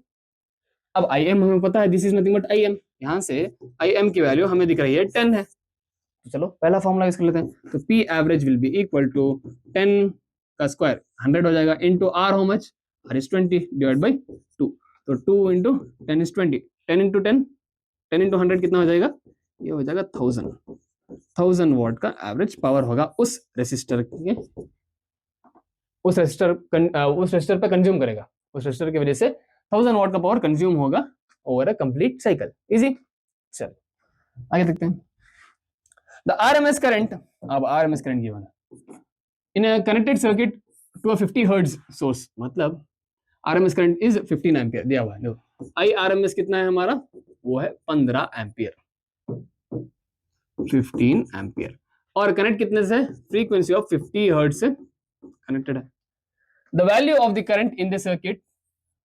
अब आई एम हमें पता है, this is nothing but I am, यहां से आई एम की वैल्यू हमें दिख रही है 10 है, तो चलो पहला फॉर्मूला यूज कर लेते हैं, तो P average will be equal to 10 का स्क्वायर 100 हो जाएगा into R, how much, R is 20 divide by 2, तो 2 इंटू 10 इज 20, 10 इंटू 10, 10 इंटू 100 कितना हो जाएगा, ये हो जाएगा 1000, 1000 वॉट का एवरेज पावर होगा उस रेसिस्टर पे कंज्यूम करेगा, उस रेसिस्टर की वजह से 1000 वॉट का पावर कंज्यूम होगा over a complete cycle. Easy. चल आगे देखते हैं। द आरएमएस करंट, अब आरएमएस करंट गिवन है in a connected circuit to a 50 hertz source, मतलब आरएमएस करंट इज 15 एम्पियर दिया हुआ है। देखो आई आरएमएस कितना है हमारा, वो है 15 एम्पियर, 15 एम्पियर, और कनेक्ट कितने से, फ्रीक्वेंसी ऑफ 50 हर्ट्ज से कनेक्टेड है। The value of the current in the circuit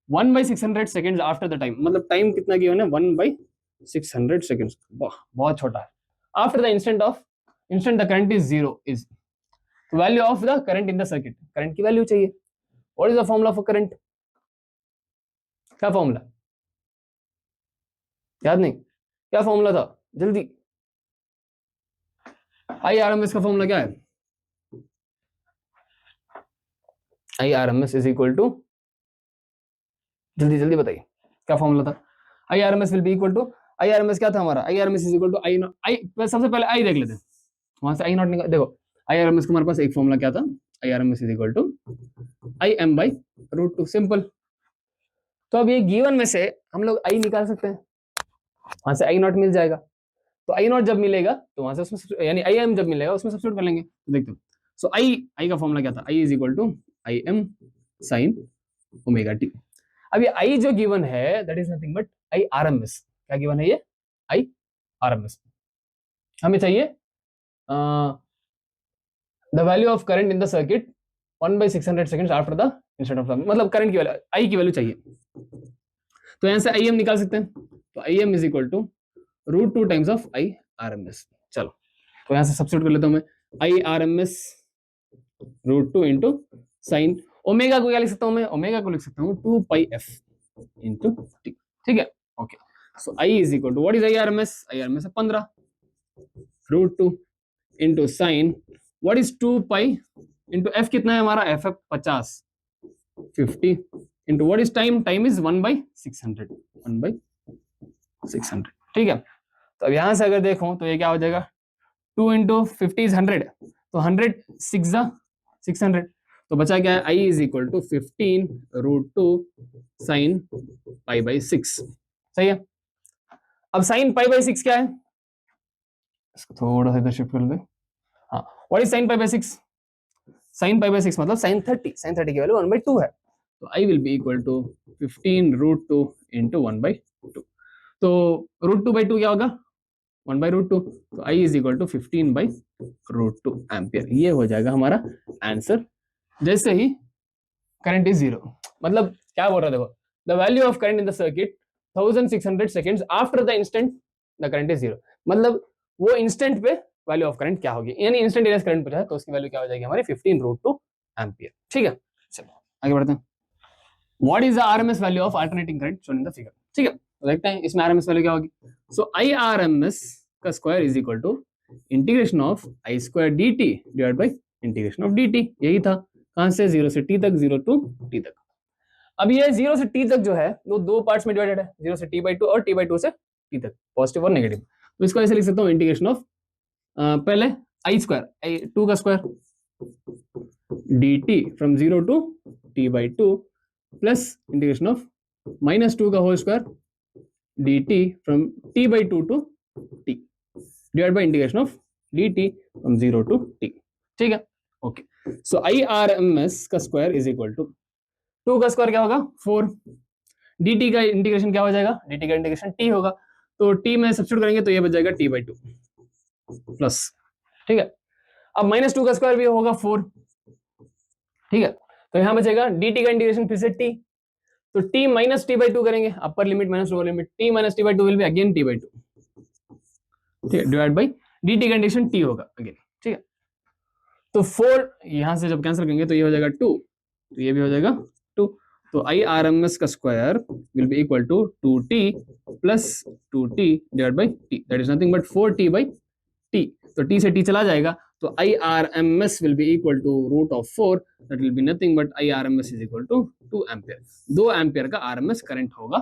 1/600 second after the time, मतलब टाइम कितना गिवन है 1/600 सेकेंड, बहुत छोटा है। After the instant the current is zero, is value of the current in the circuit, current की value चाहिए। What is the formula for current, क्या formula, याद नहीं, क्या फॉर्मूला था, जल्दी। आई आरएमएस का फॉर्मूला क्या है, I RMS is equal to, जल्दी जल्दी बताइए क्या फॉर्मूला था। I RMS will be equal to, I RMS क्या था हमारा, I RMS is equal to I naught, I सबसे पहले आई देख लेते हैं, वहां से आई नॉट निकाल। देखो आई आरएमएस का हमारे पास एक फॉर्मूला क्या था, I RMS is equal to I M by root 2, simple. तो अब ये गिवन में से हम लोग आई निकाल सकते हैं, वहां से आई नॉट मिल जाएगा, तो आई नॉट जब मिलेगा तो वहां से उसमें यानी आई एम जब मिलेगा उसमें सब्स्टिट्यूट कर लेंगे। तो देखते हैं, सो आई का फॉर्मूला क्या था, I is equal to I M sine omega T. अब ये आई जो गिवन है that is nothing but I RMS, क्या गिवन है ये, आई आरएमएस। हमें चाहिए the value of current in the circuit 1/600 second after the instant of, मतलब करंट की वैल्यू, आई की वैल्यू चाहिए। तो यहां से आई एम निकाल सकते हैं, तो I M is equal to root 2 times of I RMS. चलो तो यहां से सब्स्टिट्यूट कर लेता हूं मैं, I RMS root 2 into sine omega को क्या लिख सकता हूं मैं, ओमेगा को लिख सकता हूं 2 पाई एफ इंटू टी, ठीक है। Okay, so I is equal to what is I RMS, I RMS है 15 root 2 into sine what is 2 pi into F कितना है हमारा, एफ है 50 50 into what is time, time is 1/600, 1/600, ठीक है। तो अब यहां से अगर देखो तो ये क्या हो जाएगा, 2 इंटू 50 इज 100, तो 100 600, तो बचा क्या है, I is equal to 15 root 2 sine pi by 6, सही है। अब साइन पाई बाई 6 क्या है, इसको थोड़ा सा इधर शिफ्ट कर दे, हाँ what is sine pi by 6, sign pi by 6 मतलब साइन 30, साइन 30 की वैल्यू 1/2 है, तो I will be equal to 15 root 2 into 1/2, तो रूट 2/2 क्या होगा 1/√2, तो आई इज इक्वल टू 15/√2 एम्पियर, ये हो जाएगा हमारा आंसर। जैसे ही करंट इज जीरो, मतलब क्या बोल रहा है देखो, the value of current in the circuit 1600 seconds after the instant the current is zero, मतलब वो इंस्टेंट पे वैल्यू ऑफ करंट क्या होगी, यानी इंस्टेंटेनियस करंट पूछा है तो उसकी वैल्यू क्या हो जाएगी हमारी 15√2 एम्पियर, ठीक है। चलो आगे बढ़ते हैं। What is the RMS value of alternating current shown in the figure, ठीक है। तो देखते हैं इसमें आरएमएस वैल्यू क्या होगी। सो आई आरएमएस का square is equal to integration of I square D T divide by integration of D T, यही था, कहां से 0 से t तक, 0 टू t तक। अब ये 0 से t तक जो है वो दो पार्ट्स में डिवाइडेड है, 0 से t/2 और t/2 से t तक, पॉजिटिव और नेगेटिव। तो इसको ऐसे लिख सकता हूँ, इंटीग्रेशन ऑफ पहले आई स्क्वायर, आई 2 का square dt from 0 to t/2 plus integration of -2 का whole square dt from t/2 to t divide by integration of dt from 0 to t, ठीक है। Okay, so I R M S का square is equal to 2 का square क्या होगा 4, dt का integration क्या हो जाएगा, dt का इंटीग्रेशन t होगा, तो t में सब्स्टिट्यूट करेंगे तो ये बच जाएगा t/2 प्लस, ठीक है। अब -2 का स्क्वायर भी होगा 4, ठीक है, तो यहां बचेगा dt का इंटीग्रेशन फिर से t, तो t माइनस t/2 करेंगे, upper limit minus lower limit, t minus t/2 will be again t/2, ठीक है, डिवाइड बाई dt का इंटीग्रेशन t होगा अगेन, ठीक है। तो 4 यहां से जब कैंसिल करेंगे तो ये हो जाएगा 2, तो ये भी हो जाएगा 2, तो आई आर एम एस का square will be equal to 2t plus 2t divide by t, that is nothing but 4t/t, तो t से t चला जाएगा, तो I R M S will be equal to root of 4, that will be nothing but I R M S is equal to 2 ampere, 2 ampere का R M S current होगा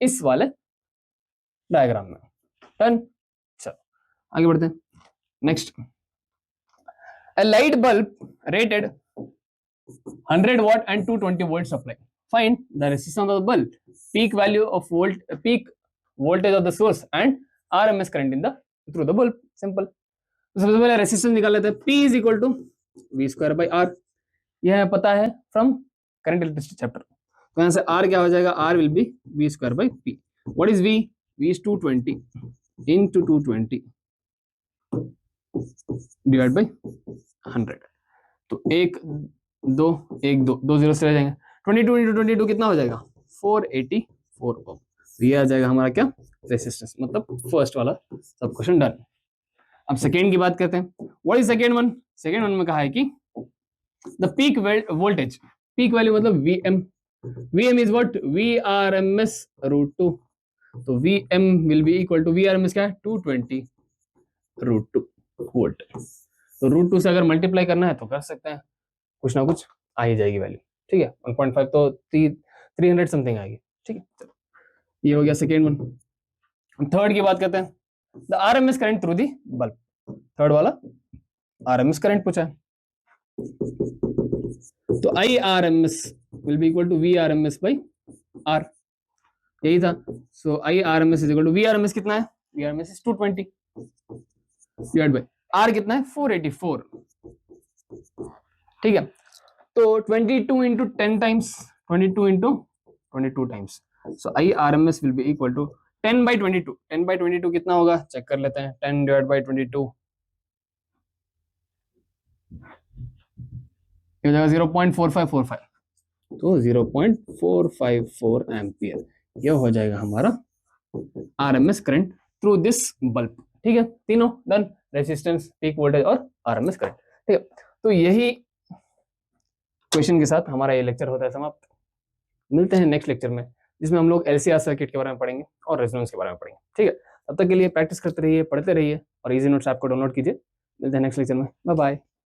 इस वाले diagram में। Done, चलो आगे बढ़ते हैं। Next, a light bulb rated 100 watt and 220 volt supply. Find the resistance of the bulb, peak value of peak voltage of the source and RMS current in the through the bulb. Simple. तो सबसे पहले resistance निकाल लेते हैं. P is equal to V square by R. यह पता है from current electricity chapter. तो यहाँ से R क्या हो जाएगा? R will be V square by P. What is V? V is 220 into 220 divided by 100. तो एक दो एक दो दो जीरो से रह जाएंगे. 22 इंटू 22 कितना हो जाएगा? 484 ओम. तो ये आ जाएगा हमारा क्या? रेसिस्टेंस. मतलब फर्स्ट वाला सब क्वेश्चन डन. अब सेकेंड की बात करते हैं. What is second one? Second one में कहा है कि the peak voltage, peak value मतलब Vm. Vm is what? Vrms root 2. तो Vm will be equal to Vrms क्या है? 220 रूट 2 वोल्ट. तो रूट 2 से अगर मल्टीप्लाई करना है तो कर सकते हैं, कुछ ना कुछ आ ही जाएगी वैल्यू. ठीक है, 1.5 तो 300 समथिंग आएगी. ठीक है, चलो ये हो गया सेकेंड वन. हम थर्ड की बात करते हैं. The RMS current through the bulb. Third वाला आरएमएस करंट पूछा है. तो I RMS will be equal to V RMS by R. यही था. So I RMS is equal to V RMS कितना है? V RMS is 220 divide by R कितना है? 484. ठीक है, तो 22 into 10 times 22 into 22 times. So I RMS will be equal to 10 by 22. 10 by 22 कितना होगा? चेक कर लेते हैं. 10 डिवाइड बाई 22 ये हो जाएगा 0.4545. तो 0.454 एम्पियर ये हो जाएगा हमारा RMS current through this bulb. ठीक है, तीनों डन. रेसिस्टेंस, पीक वोल्टेज और आरएमएस करंट. ठीक है, तो यही क्वेश्चन के साथ हमारा ये लेक्चर होता है समाप्त. मिलते हैं नेक्स्ट लेक्चर में जिसमें हम लोग एलसीआर सर्किट के बारे में पढ़ेंगे और रेजोनेंस के बारे में पढ़ेंगे. ठीक है, तब तक के लिए प्रैक्टिस करते रहिए, पढ़ते रहिए और इजी नोट्स ऐप को डाउनलोड कीजिए. मिलते हैं नेक्स्ट लेक्चर में. Bye bye.